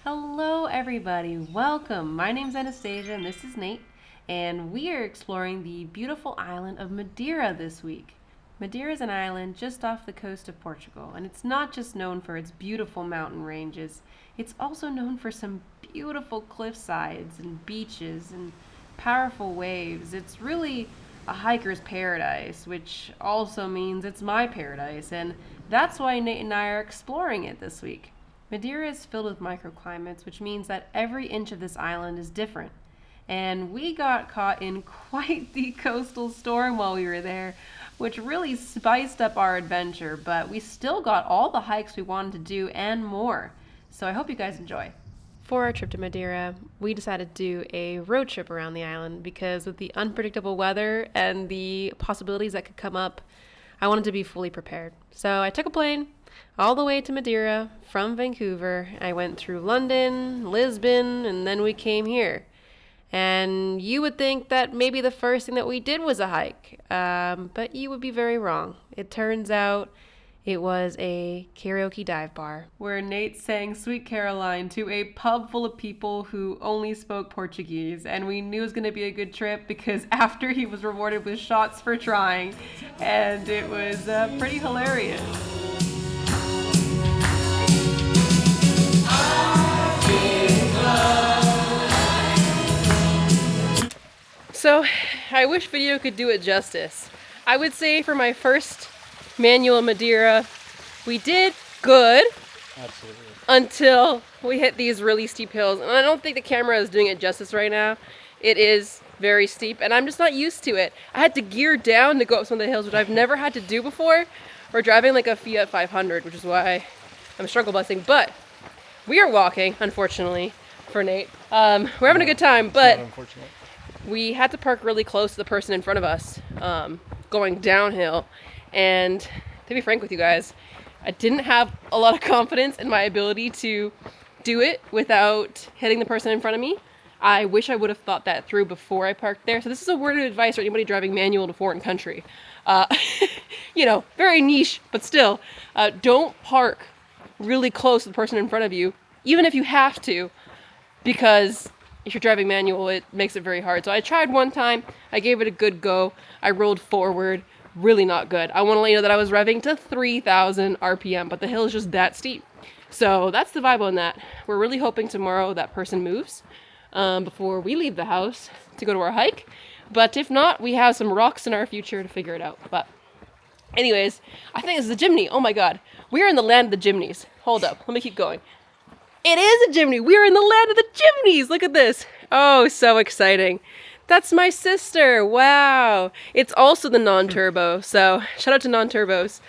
Hello everybody, welcome. My name's Anastasia and this is Nate, and we are exploring the beautiful island of Madeira this week. Madeira is an island just off the coast of Portugal, and it's not just known for its beautiful mountain ranges, it's also known for some beautiful cliff sides and beaches and powerful waves. It's really a hiker's paradise, which also means it's my paradise, and that's why Nate and I are exploring it this week. Madeira is filled with microclimates, which means that every inch of this island is different. And we got caught in quite the coastal storm while we were there, which really spiced up our adventure, but we still got all the hikes we wanted to do and more. So I hope you guys enjoy. For our trip to Madeira, we decided to do a road trip around the island because with the unpredictable weather and the possibilities that could come up, I wanted to be fully prepared. So I took a plane all the way to Madeira from Vancouver. I went through London, Lisbon, and then we came here. And you would think that maybe the first thing that we did was a hike, but you would be very wrong. It turns out it was a karaoke dive bar where Nate sang Sweet Caroline to a pub full of people who only spoke Portuguese, and we knew it was going to be a good trip because after he was rewarded with shots for trying, and it was pretty hilarious. So, I wish video could do it justice. I would say for my first manual Madeira, we did good. Absolutely. Until we hit these really steep hills. And I don't think the camera is doing it justice right now. It is very steep, and I'm just not used to it. I had to gear down to go up some of the hills, which I've never had to do before. We're driving like a Fiat 500, which is why I'm struggle busing. But we are walking, unfortunately, for Nate. We're having a good time, but we had to park really close to the person in front of us, going downhill. And to be frank with you guys, I didn't have a lot of confidence in my ability to do it without hitting the person in front of me. I wish I would have thought that through before I parked there. So this is a word of advice for anybody driving manual in a foreign country. Very niche, but still, don't park really close to the person in front of you, even if you have to, because if you're driving manual, it makes it very hard. So I tried one time, I gave it a good go, I rolled forward, really not good. I want to let you know that I was revving to 3,000 RPM, but the hill is just that steep. So that's the vibe on that. We're really hoping tomorrow that person moves before we leave the house to go to our hike. But if not, we have some rocks in our future to figure it out. But anyways, I think this is a chimney. Oh my God. We're in the land of the chimneys. Hold up. Let me keep going. It is a chimney. We are in the land of the chimneys. Look at this. Oh, so exciting. That's my sister. Wow. It's also the non-turbo. So shout out to non-turbos.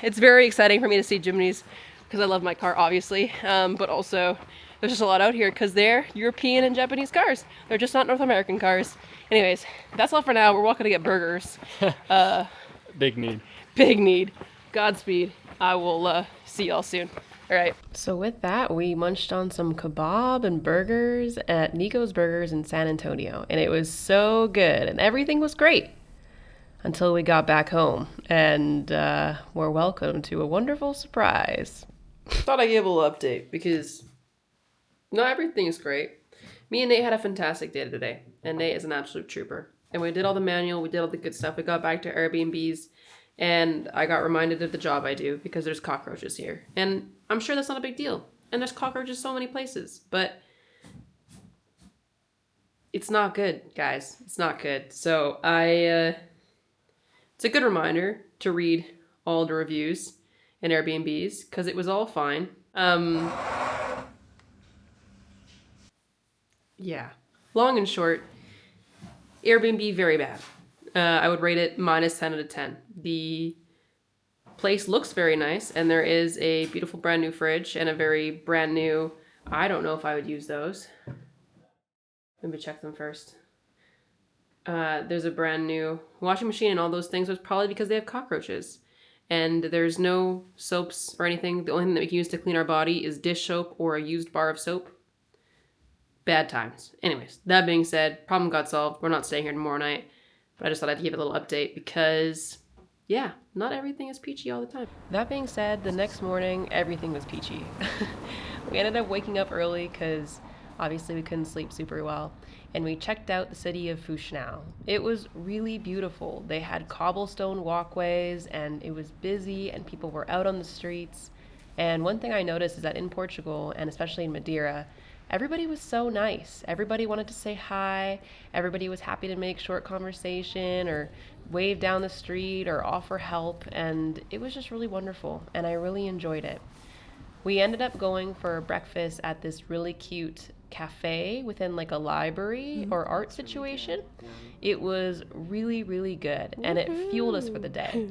It's very exciting for me to see chimneys because I love my car, obviously. But also there's just a lot out here because they're European and Japanese cars. They're just not North American cars. Anyways, that's all for now. We're walking to get burgers. Big need. Big need. Godspeed. I will see y'all soon. All right. So with that, we munched on some kebab and burgers at Nico's Burgers in San Antonio. And it was so good. And everything was great until we got back home. And were welcomed to a wonderful surprise. Thought I'd give a little update because not everything is great. Me and Nate had a fantastic day today. And Nate is an absolute trooper. And we did all the manual. We did all the good stuff. We got back to Airbnbs. And I got reminded of the job I do because there's cockroaches here. And I'm sure that's not a big deal. And there's cockroaches so many places. But it's not good, guys. It's not good. So it's a good reminder to read all the reviews in Airbnbs because it was all fine. Yeah. Long and short, Airbnb, very bad. I would rate it minus 10 out of 10. The place looks very nice, and there is a beautiful brand new fridge and a very brand new, I don't know if I would use those. Let me check them first. There's a brand new washing machine and all those things, but it's probably because they have cockroaches. And there's no soaps or anything. The only thing that we can use to clean our body is dish soap or a used bar of soap. Bad times. Anyways, that being said, problem got solved. We're not staying here tomorrow night. But I just thought I'd give a little update because, yeah, not everything is peachy all the time. That being said, the next morning, everything was peachy. We ended up waking up early because obviously we couldn't sleep super well, and we checked out the city of Fanal. It was really beautiful. They had cobblestone walkways, and it was busy, and people were out on the streets. And one thing I noticed is that in Portugal, and especially in Madeira, everybody was so nice. Everybody wanted to say hi. Everybody was happy to make short conversation or wave down the street or offer help. And it was just really wonderful. And I really enjoyed it. We ended up going for breakfast at this really cute cafe within like a library or art situation. It was really, really good. And it fueled us for the day.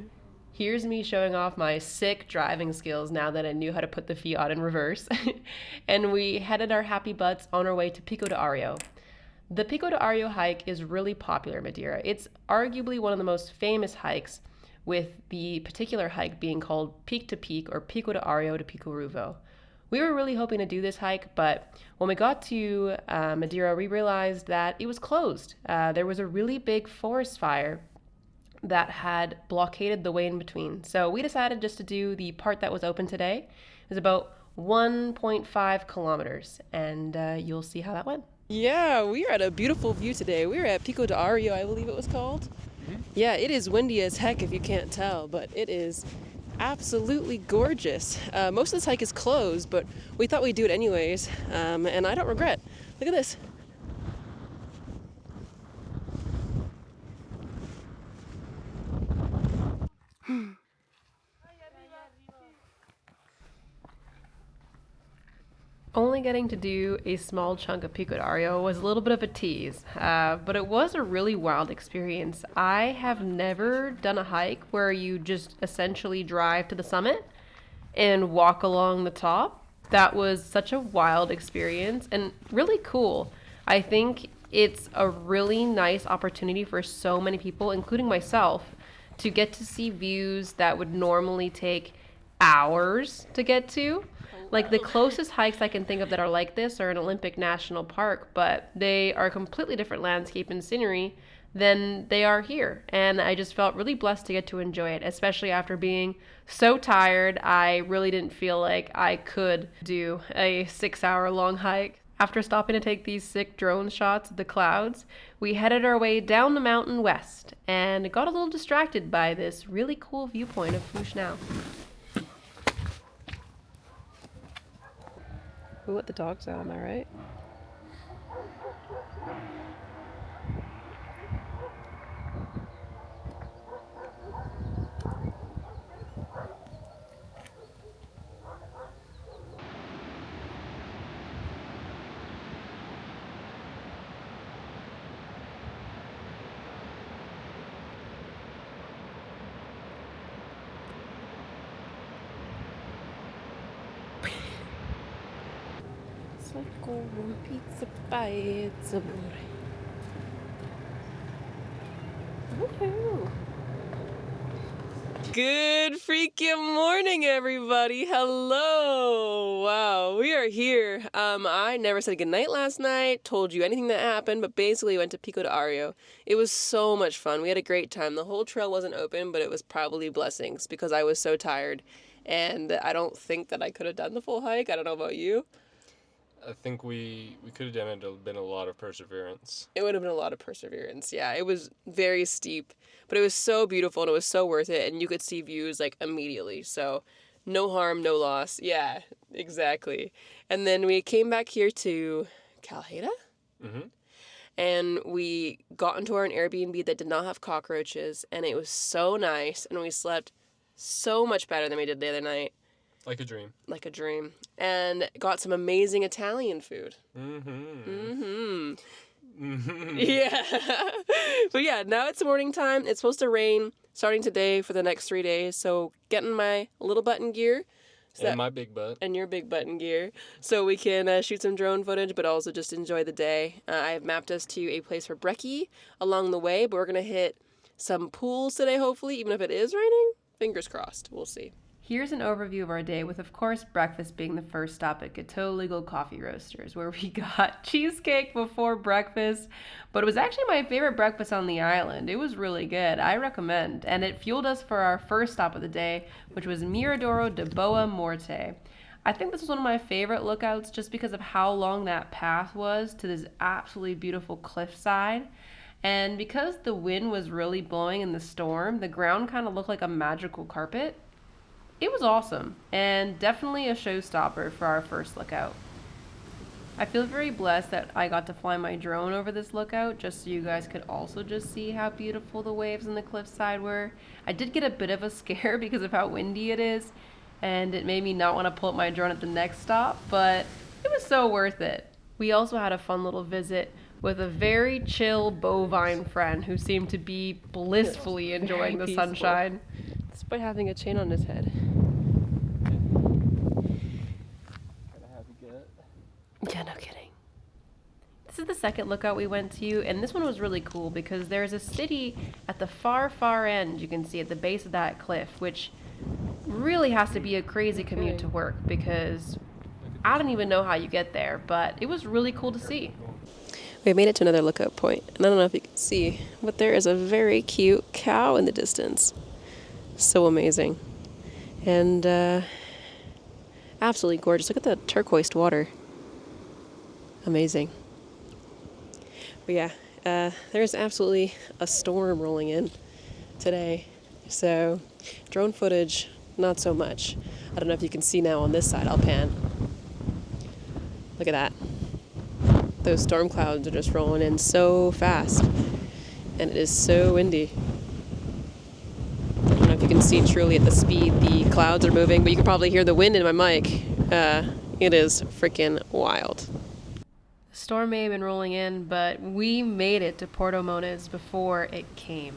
Here's me showing off my sick driving skills now that I knew how to put the Fiat in reverse. And we headed our happy butts on our way to Pico de Areeiro. The Pico de Areeiro hike is really popular in Madeira. It's arguably one of the most famous hikes, with the particular hike being called Peak to Peak or Pico de Areeiro to Pico Ruivo. We were really hoping to do this hike, but when we got to Madeira, we realized that it was closed. There was a really big forest fire that had blockaded the way in between. So we decided just to do the part that was open today. It was about 1.5 kilometers, and you'll see how that went. Yeah, we are at a beautiful view today. We were at Pico de Areeiro, I believe it was called. Yeah, it is windy as heck if you can't tell, but it is absolutely gorgeous. Most of this hike is closed, but we thought we'd do it anyways, and I don't regret. Look at this. Only getting to do a small chunk of Pico de Areeiro was a little bit of a tease, but it was a really wild experience. I have never done a hike where you just essentially drive to the summit and walk along the top. That was such a wild experience and really cool. I think it's a really nice opportunity for so many people, including myself, to get to see views that would normally take hours to get to. Like the closest hikes I can think of that are like this are in Olympic National Park, but they are a completely different landscape and scenery than they are here. And I just felt really blessed to get to enjoy it, especially after being so tired. I really didn't feel like I could do a 6-hour long hike. After stopping to take these sick drone shots of the clouds, we headed our way down the mountain west and got a little distracted by this really cool viewpoint of Fanal. Ooh, let the dogs out, am I right? Pizza bites, amore. Woohoo! Good freaking morning, everybody. Hello. Wow, we are here. I never said goodnight last night, told you anything that happened, but basically went to Pico de Areeiro. It was so much fun. We had a great time. The whole trail wasn't open, but it was probably blessings because I was so tired. And I don't think that I could have done the full hike. I don't know about you. I think we could have done it. It'd been a lot of perseverance. It would have been a lot of perseverance. Yeah, it was very steep, but it was so beautiful and it was so worth it. And you could see views like immediately. So no harm, no loss. Yeah, exactly. And then we came back here to Calheta. Mm-hmm. And we got into our Airbnb that did not have cockroaches. And it was so nice. And we slept so much better than we did the other night. Like a dream. Like a dream. And got some amazing Italian food. Mm-hmm. Yeah. But yeah, now it's morning time. It's supposed to rain starting today for the next 3 days. So getting my little button gear. And my big butt. And your big button gear. So we can shoot some drone footage, but also just enjoy the day. I have mapped us to a place for brekkie along the way, but we're going to hit some pools today, hopefully, even if it is raining. Fingers crossed. We'll see. Here's an overview of our day, with of course breakfast being the first stop at Gateau Legal Coffee Roasters, where we got cheesecake before breakfast. But it was actually my favorite breakfast on the island. It was really good. I recommend. And it fueled us for our first stop of the day, which was Miradoro de Boa Morte. I think this was one of my favorite lookouts just because of how long that path was to this absolutely beautiful cliffside. And because the wind was really blowing in the storm, the ground kind of looked like a magical carpet. It was awesome and definitely a showstopper for our first lookout. I feel very blessed that I got to fly my drone over this lookout just so you guys could also just see how beautiful the waves in the cliffside were. I did get a bit of a scare because of how windy it is, and it made me not want to pull up my drone at the next stop, but it was so worth it. We also had a fun little visit with a very chill bovine friend who seemed to be blissfully enjoying the sunshine. Despite having a chain on his head. Yeah, no kidding. This is the second lookout we went to, and this one was really cool because there's a city at the far, far end you can see at the base of that cliff, which really has to be a crazy commute to work because I don't even know how you get there, but it was really cool to see. We made it to another lookout point, and I don't know if you can see, but there is a very cute cow in the distance. So amazing. And absolutely gorgeous. Look at the turquoise water. Amazing. But yeah, there's absolutely a storm rolling in today. So drone footage, not so much. I don't know if you can see now on this side. I'll pan. Look at that. Those storm clouds are just rolling in so fast. And it is so windy. I don't know if you can see truly at the speed the clouds are moving, but you can probably hear the wind in my mic. It is freaking wild. The storm may have been rolling in, but we made it to Porto Moniz before it came.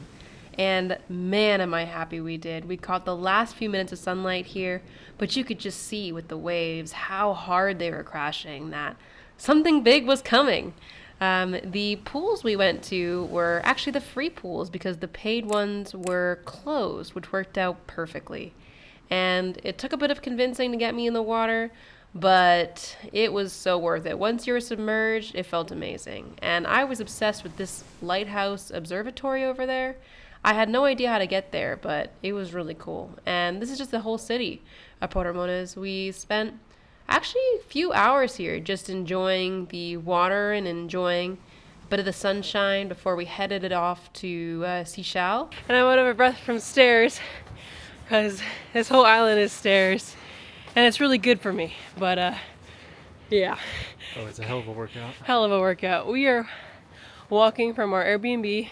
And man, am I happy we did. We caught the last few minutes of sunlight here, but you could just see with the waves how hard they were crashing that something big was coming. The pools we went to were actually the free pools because the paid ones were closed, which worked out perfectly. And it took a bit of convincing to get me in the water, but it was so worth it. Once you were submerged, it felt amazing. And I was obsessed with this lighthouse observatory over there. I had no idea how to get there, but it was really cool. And this is just the whole city of Porto Moniz. We spent actually a few hours here just enjoying the water and enjoying a bit of the sunshine before we headed it off to Seixal. And I'm out of breath from stairs because this whole island is stairs. And it's really good for me, but yeah. Oh, it's a hell of a workout. Hell of a workout. We are walking from our Airbnb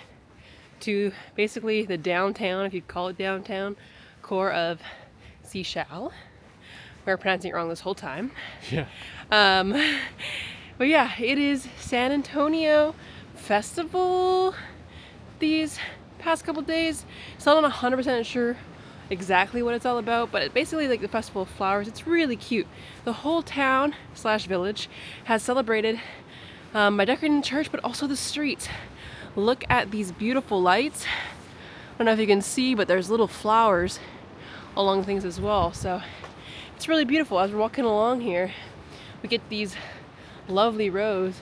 to basically the downtown, if you call it downtown, core of Seixal. We're pronouncing it wrong this whole time. Yeah. But yeah, it is San Antonio Festival these past couple days. So I'm not 100% sure exactly what it's all about, but it's basically like the Festival of Flowers. It's really cute. The whole town / village has celebrated by decorating the church, but also the streets. Look at these beautiful lights. I don't know if you can see, but there's little flowers along things as well. So it's really beautiful. As we're walking along here, we get these lovely rows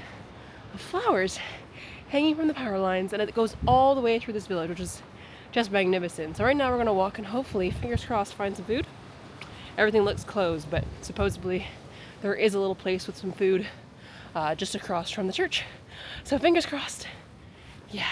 of flowers hanging from the power lines, and it goes all the way through this village, which is just magnificent. So right now we're gonna walk and hopefully, fingers crossed, find some food. Everything looks closed, but supposedly there is a little place with some food just across from the church. So fingers crossed. Yeah.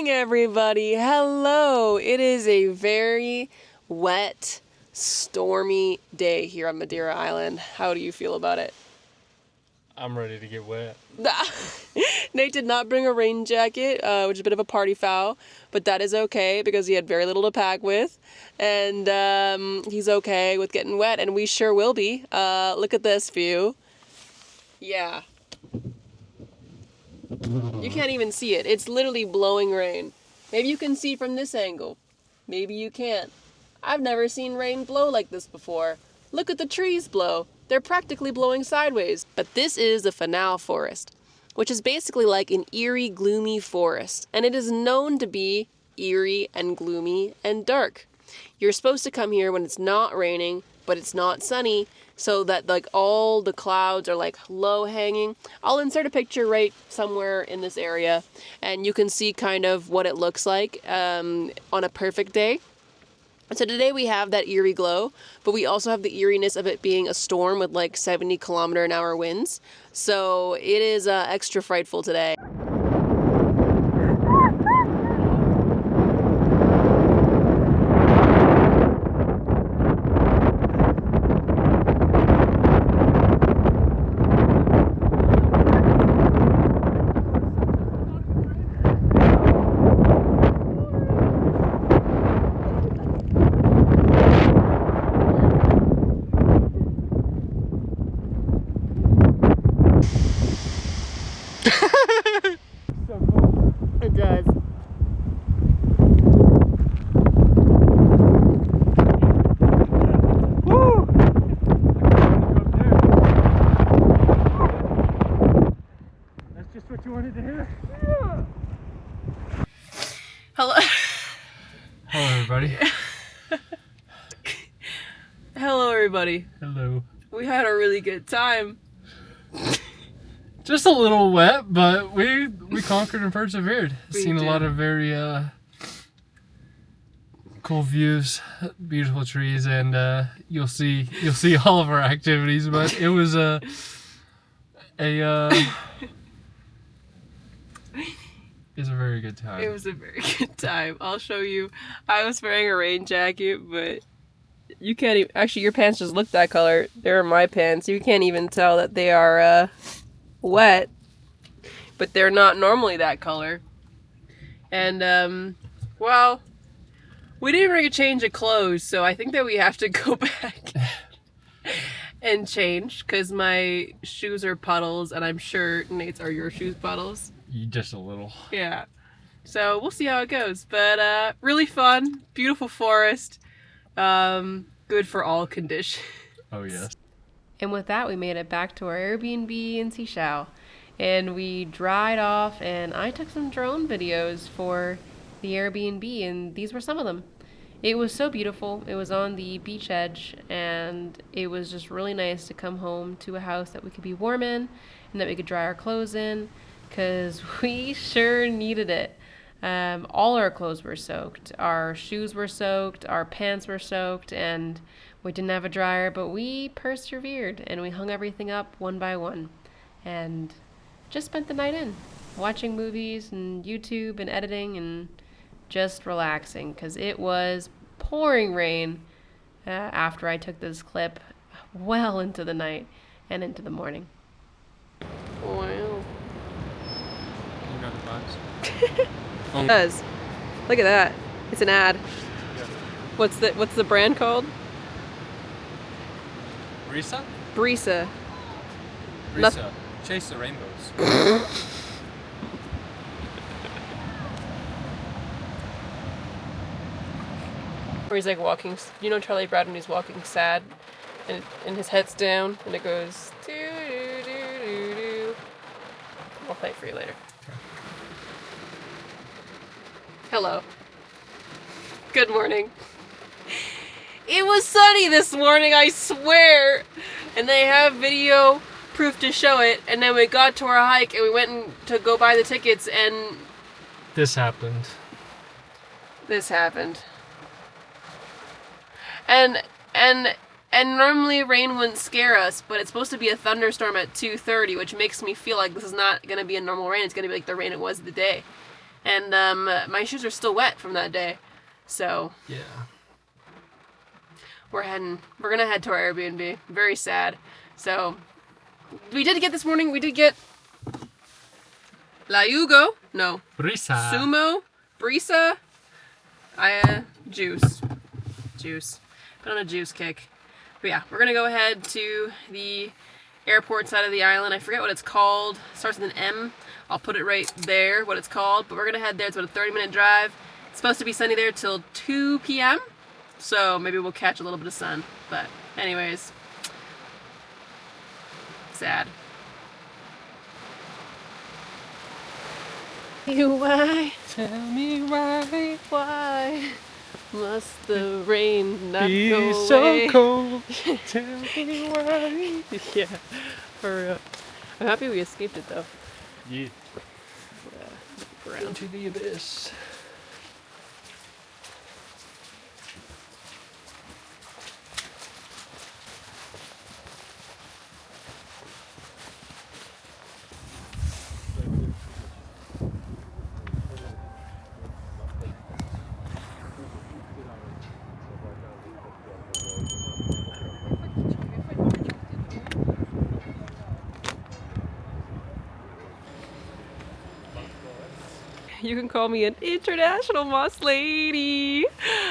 Everybody, hello. It is a very wet, stormy day here on Madeira Island. How do you feel about it? I'm ready to get wet. Nate did not bring a rain jacket, which is a bit of a party foul, but that is okay because he had very little to pack with, and he's okay with getting wet, and we sure will be. Look at this view. Yeah. You can't even see it. It's literally blowing rain. Maybe you can see from this angle. Maybe you can't. I've never seen rain blow like this before. Look at the trees blow. They're practically blowing sideways. But this is the Fanal forest, which is basically like an eerie, gloomy forest. And it is known to be eerie and gloomy and dark. You're supposed to come here when it's not raining, but it's not sunny, so that like all the clouds are like low hanging. I'll insert a picture right somewhere in this area, and you can see kind of what it looks like on a perfect day. So today we have that eerie glow, but we also have the eeriness of it being a storm with like 70-kilometer-an-hour winds. So it is extra frightful today. It does. Woo! That's just what you wanted to hear? Hello. Hello, everybody. Hello, everybody. Hello. We had a really good time. Just a little wet, but we conquered and persevered. We Seen did. a lot of very cool views, beautiful trees, and you'll see all of our activities. But it was it was a very good time. It was a very good time. I'll show you. I was wearing a rain jacket, but you can't even... Actually, your pants just look that color. They're my pants. You can't even tell that they are wet, but they're not normally that color. And, well, we didn't bring a change of clothes, so I think that we have to go back and change, because my shoes are puddles, and I'm sure, Nate's, are your shoes puddles? Just a little. Yeah. So we'll see how it goes. But really fun, beautiful forest, good for all conditions. Oh yes. And with that, we made it back to our Airbnb in Seixal. And we dried off, and I took some drone videos for the Airbnb, and these were some of them. It was so beautiful. It was on the beach edge, and it was just really nice to come home to a house that we could be warm in and that we could dry our clothes in, because we sure needed it. All our clothes were soaked. Our shoes were soaked. Our pants were soaked, and we didn't have a dryer, but we persevered, and we hung everything up one by one, and just spent the night in, watching movies and YouTube and editing and just relaxing, because it was pouring rain after I took this clip well into the night and into the morning. Wow. You got the vibes. It does. Look at that. It's an ad. What's the brand called? Brisa? Brisa. Brisa. Chase the rainbows. Or he's like walking, you know Charlie Brown when he's walking sad and his head's down and it goes doo doo doo doo doo. I'll play it for you later. Hello. Good morning. It was sunny this morning, I swear. And they have video proof to show it. And then we got to our hike and we went to go buy the tickets and This happened. this happened. And normally rain wouldn't scare us, but it's supposed to be a thunderstorm at 2:30, which makes me feel like this is not going to be a normal rain. It's going to be like the rain it was the day. And my shoes are still wet from that day. So Yeah. we're going to head to our Airbnb. Very sad. So we did get this morning, we did get La Yugo. No. Brisa. Sumo. Brisa. Juice. Been on a juice kick. But yeah, we're gonna go ahead to the airport side of the island. I forget what it's called. It starts with an M. I'll put it right there, what it's called. But we're gonna head there. It's about a 30-minute drive. It's supposed to be sunny there till 2 p.m. So maybe we'll catch a little bit of sun. But anyways, sad. Why? Tell me why. Why? Must the rain not Be go so away? cold. Tell me why. Yeah, for real. I'm happy we escaped it though. Yeah. Ground. Into the abyss. You can call me an international moss lady.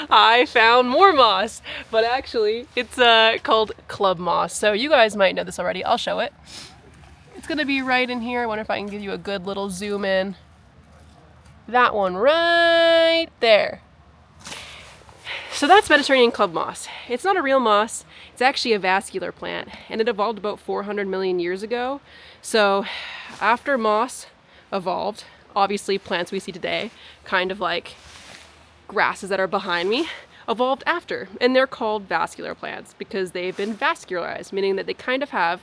I found more moss, but actually it's called club moss. So you guys might know this already. I'll show it. It's gonna be right in here. I wonder if I can give you a good little zoom in. That one right there. So that's Mediterranean club moss. It's not a real moss. It's actually a vascular plant, and it evolved about 400 million years ago. So after moss evolved, obviously plants we see today, kind of like grasses that are behind me, evolved after. And they're called vascular plants because they've been vascularized, meaning that they kind of have,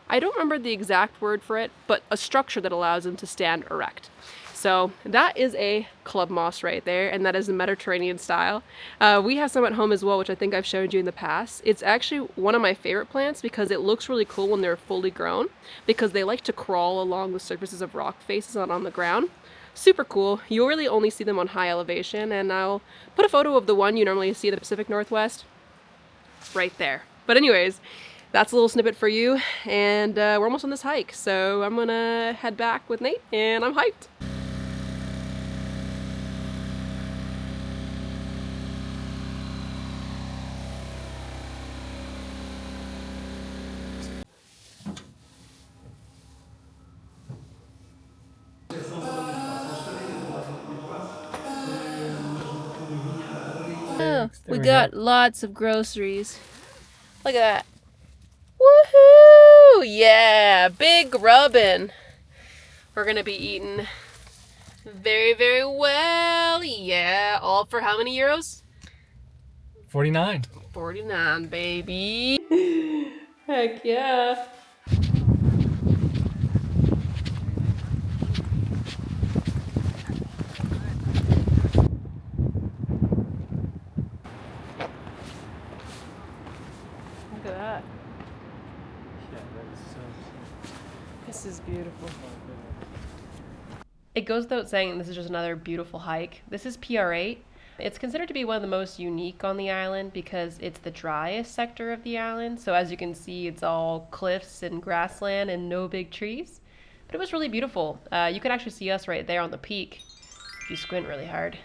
I don't remember the exact word for it, but a structure that allows them to stand erect. So that is a club moss right there, and that is the Mediterranean style. We have some at home as well, which I think I've showed you in the past. It's actually one of my favorite plants because it looks really cool when they're fully grown, because they like to crawl along the surfaces of rock faces and on the ground. Super cool. You really only see them on high elevation, and I'll put a photo of the one you normally see in the Pacific Northwest right there. But anyways, that's a little snippet for you, and we're almost on this hike, so I'm gonna head back with Nate, and I'm hyped. Oh, we got lots of groceries. Look at that. Woohoo! Yeah, big rubbin'. We're gonna be eating very, very well. Yeah, all for how many euros? 49. 49, baby. Heck yeah. Look at that. This is beautiful. It goes without saying this is just another beautiful hike. This is PR8. It's considered to be one of the most unique on the island because it's the driest sector of the island. So as you can see, it's all cliffs and grassland and no big trees. But it was really beautiful. You could actually see us right there on the peak if you squint really hard.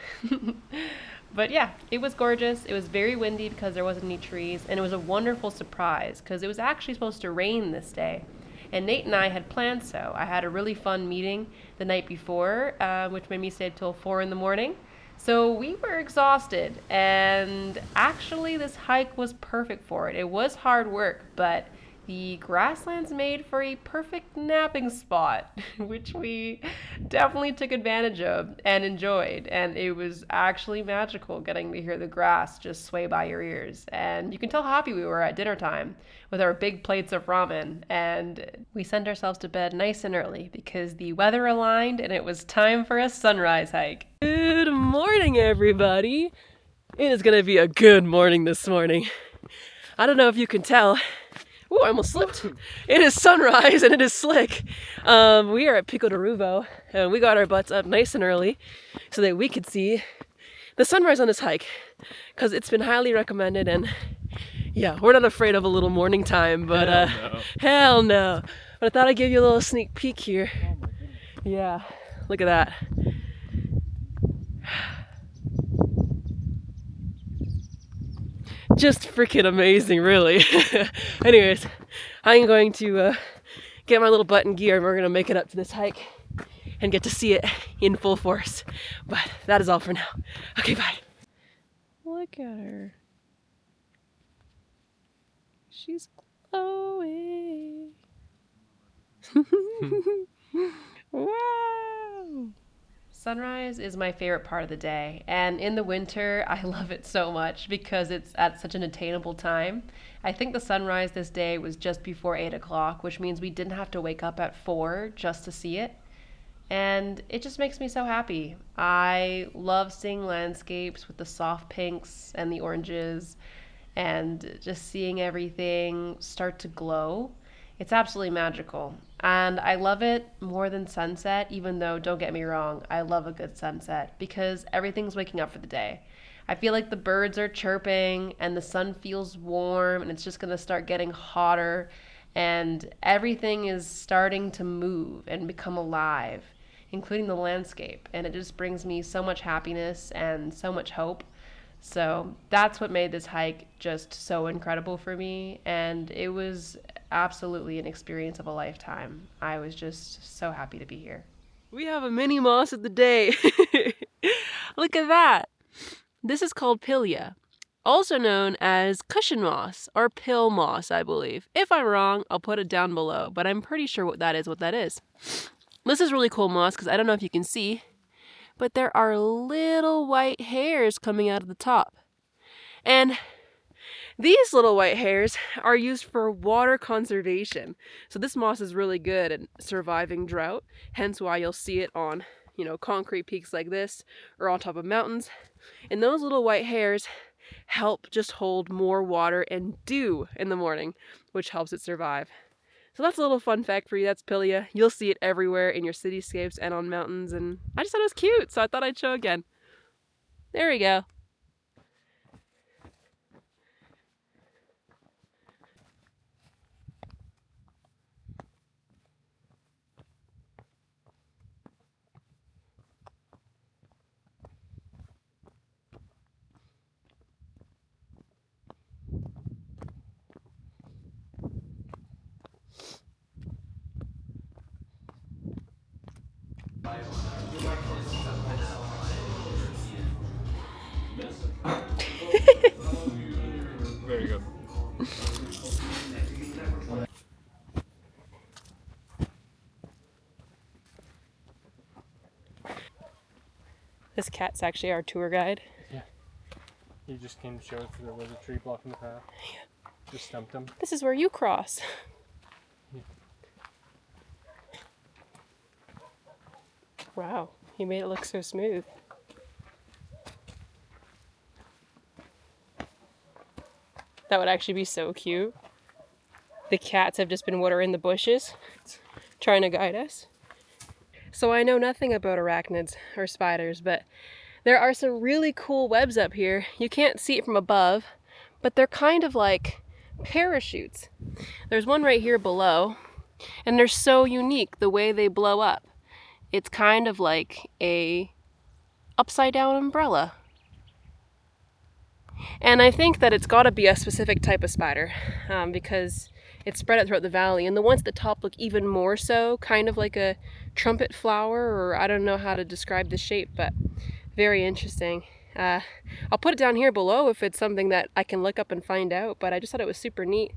But yeah, it was gorgeous. It was very windy because there wasn't any trees, and it was a wonderful surprise because it was actually supposed to rain this day. And Nate and I had planned so. I had a really fun meeting the night before, which made me stay till 4 in the morning. So we were exhausted, and actually this hike was perfect for it. It was hard work, but the grasslands made for a perfect napping spot, which we definitely took advantage of and enjoyed. And it was actually magical getting to hear the grass just sway by your ears. And you can tell how happy we were at dinner time with our big plates of ramen. And we sent ourselves to bed nice and early because the weather aligned and it was time for a sunrise hike. Good morning, everybody. It is going to be a good morning this morning. I don't know if you can tell. Ooh, I almost slipped. It is sunrise and it is slick. We are at Pico Ruivo and we got our butts up nice and early so that we could see the sunrise on this hike because it's been highly recommended, and yeah, we're not afraid of a little morning time, but hell no. But I thought I'd give you a little sneak peek here. Oh my goodness. Yeah, look at that. Just freaking amazing, really. Anyways, I'm going to get my little butt in gear and we're going to make it up to this hike and get to see it in full force. But that is all for now. Okay, bye. Look at her. She's glowing. Wow. Sunrise is my favorite part of the day, and in the winter, I love it so much because it's at such an attainable time. I think the sunrise this day was just before 8 o'clock, which means we didn't have to wake up at 4 just to see it. And it just makes me so happy. I love seeing landscapes with the soft pinks and the oranges and just seeing everything start to glow. It's absolutely magical. And I love it more than sunset, even though, don't get me wrong, I love a good sunset because everything's waking up for the day. I feel like the birds are chirping and the sun feels warm and it's just going to start getting hotter and everything is starting to move and become alive, including the landscape. And it just brings me so much happiness and so much hope. So that's what made this hike just so incredible for me. And it was absolutely an experience of a lifetime. I was just so happy to be here. We have a mini moss of the day. Look at that. This is called pilia, also known as cushion moss or pill moss, I believe. If I'm wrong, I'll put it down below, but I'm pretty sure what that is. This is really cool moss because I don't know if you can see, but there are little white hairs coming out of the top. And these little white hairs are used for water conservation. So this moss is really good at surviving drought, hence why you'll see it on, concrete peaks like this or on top of mountains. And those little white hairs help just hold more water and dew in the morning, which helps it survive. So that's a little fun fact for you. That's pilia. You'll see it everywhere in your cityscapes and on mountains. And I just thought it was cute, so I thought I'd show again. There we go. Very good. This cat's actually our tour guide. Yeah. He just came to show us that there was a tree blocking the path. Yeah. Just stumped him. This is where you cross. Yeah. Wow, he made it look so smooth. That would actually be so cute. The cats have just been watering the bushes, trying to guide us. So I know nothing about arachnids or spiders, but there are some really cool webs up here. You can't see it from above, but they're kind of like parachutes. There's one right here below, and they're so unique the way they blow up. It's kind of like a upside down umbrella. And I think that it's got to be a specific type of spider because it's spread out throughout the valley. And the ones at the top look even more so, kind of like a trumpet flower, or I don't know how to describe the shape, but very interesting. I'll put it down here below if it's something that I can look up and find out, but I just thought it was super neat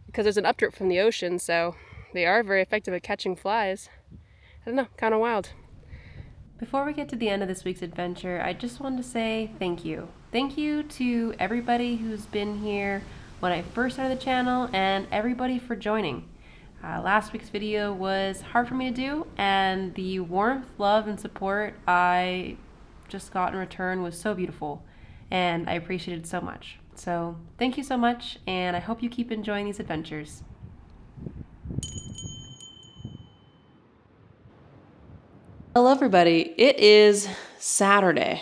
because there's an updrip from the ocean, so they are very effective at catching flies. I don't know, kind of wild. Before we get to the end of this week's adventure, I just wanted to say thank you. Thank you to everybody who's been here when I first started the channel and everybody for joining. Last week's video was hard for me to do, and the warmth, love, and support I just got in return was so beautiful, and I appreciate it so much. So thank you so much, and I hope you keep enjoying these adventures. Hello everybody, it is Saturday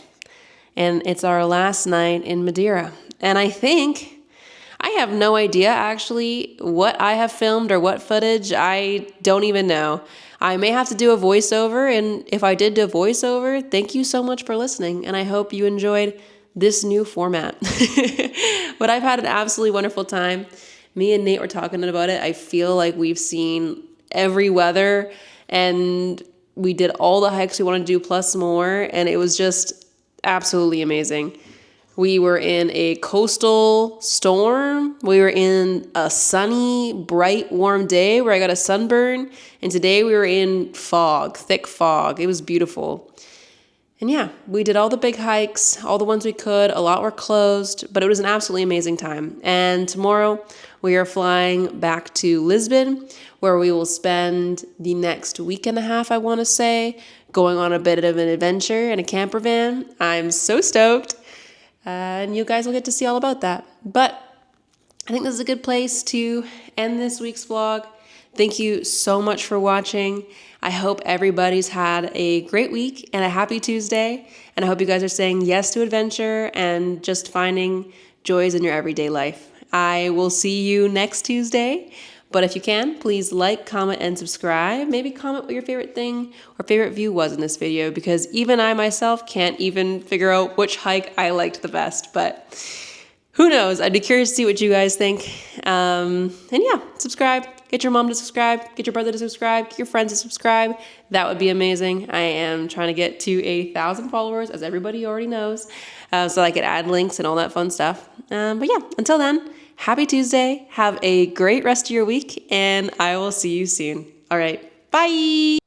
and it's our last night in Madeira, and I have no idea actually what I have filmed or what footage. I don't even know. I may have to do a voiceover, and if I did do a voiceover, thank you so much for listening, and I hope you enjoyed this new format. But I've had an absolutely wonderful time. Me and Nate were talking about it. I feel like we've seen every weather, and we did all the hikes we wanted to do plus more, and it was just absolutely amazing. We were in a coastal storm. We were in a sunny, bright, warm day where I got a sunburn, and today we were in fog, thick fog. It was beautiful. And yeah, we did all the big hikes, all the ones we could. A lot were closed, but it was an absolutely amazing time. And tomorrow we are flying back to Lisbon, where we will spend the next week and a half, I want to say, going on a bit of an adventure in a camper van. I'm so stoked. And you guys will get to see all about that. But I think this is a good place to end this week's vlog. Thank you so much for watching. I hope everybody's had a great week and a happy Tuesday. And I hope you guys are saying yes to adventure and just finding joys in your everyday life. I will see you next Tuesday. But if you can, please like, comment, and subscribe. Maybe comment what your favorite thing or favorite view was in this video, because even I myself can't even figure out which hike I liked the best. But who knows? I'd be curious to see what you guys think. And yeah, subscribe. Get your mom to subscribe. Get your brother to subscribe. Get your friends to subscribe. That would be amazing. I am trying to get to 1,000 followers, as everybody already knows, so I could add links and all that fun stuff. But yeah, until then, happy Tuesday. Have a great rest of your week, and I will see you soon. All right, bye.